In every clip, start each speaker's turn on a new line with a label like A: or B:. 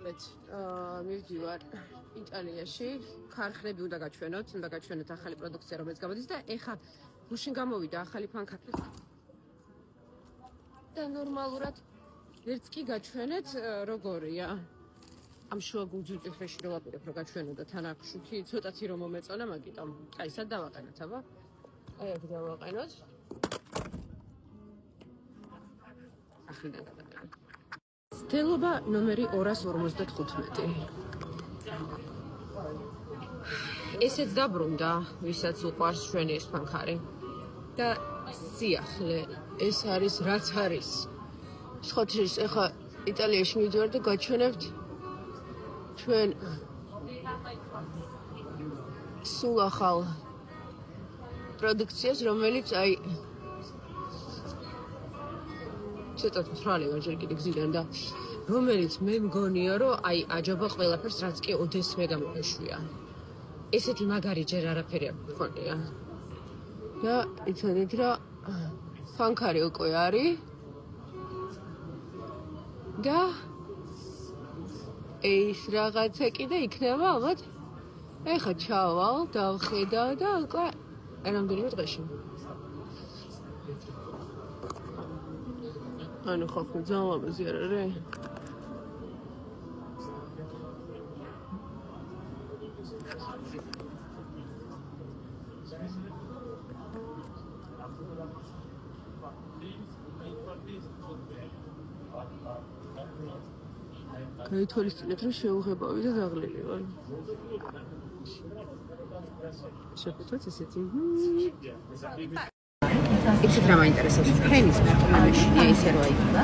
A: მოკლედ მივდივარ იტალიაში, ქარხნები უნდა გაჩვენოთ, უნდა გაჩვენოთ ახალი პროდუქცია, რომელიც გამოდის და ეხა გუშინ გამოვიდა ახალი ფანქაფი. და ნორმალურად ერთს კი გაჩვენეთ, როგორია. ამ შუა გულწრფელში რო ვაპირებ, რომ გაჩვენო და თან აქ შუქი ცოტათი რომ მომეწონა, მაგიტომ აი სად დავაყენოთ, აბა? აი აქ დავაყენოთ. ახრიდან გადავყენოთ. Სტელობა ნომერი 255. ესეც დაბრუნდა, ვისაც უყვარს ჩვენი ეს ფანქარი. და სიახლე, ეს არის რაც არის. ხოთრის ეხა იტალიაში მივიდივარ და გაჩვენებთ ჩვენ სულ ახალ პროდუქციას, რომელიც აი ცოტათ მთვრალი ვარ ჯერ კიდე გზიდან და რომელიც მე მგონია რომ აი აჯობა ყველაფერს რაც კი ოდესმე გამოგეშვია. ესეთი მაგარი ჯერ არაფერი არ მქონია. და იცოდეთ რა ფანქარი უკვე არის და ეს რაღაცა კიდე იქნება ალბათ. ეხა ჩავალ, დავხედავ და უკვე რამდენიმე დღეში. ანუ ხალხი ძალიან ლამაზი არ არის? გაითვალისწინეთ, რომ შეუღებავი და დაღლილი ვარ. შევხვდეთ ესეთი. იცით რა მაინტერესებს? ფრენის მარტოამაშინია ისე რომ აიდგა.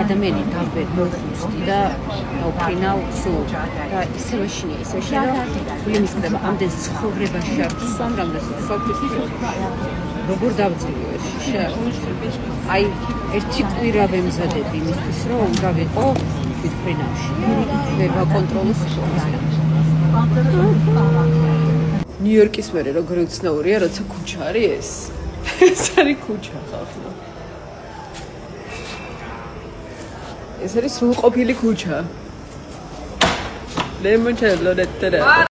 A: ადამიანი დავბერ მოხუსტი და დავფრინავ სულ. და ისე მაშინია, ისე შეიძლება გულიმის ხდება ამდენ ცხოვრებაში არ ვსვამ, რამდენსაც ვსვამთ. როგორ დავწიო ეს შიშა? აი, ერთი კვირა ვემზადები იმისთვის, რომ უნდა ვიყო თვითფრინავში. ვერ ვაკონტროლო სიტუაცია. ნიუ-იორკის მერე როგორი უცნაურია, როცა ქუჩა არის ეს. ეს არის ქუჩა ხალხო. ეს არის სრულყოფილი ქუჩა. ლემონჩელო დეტერა.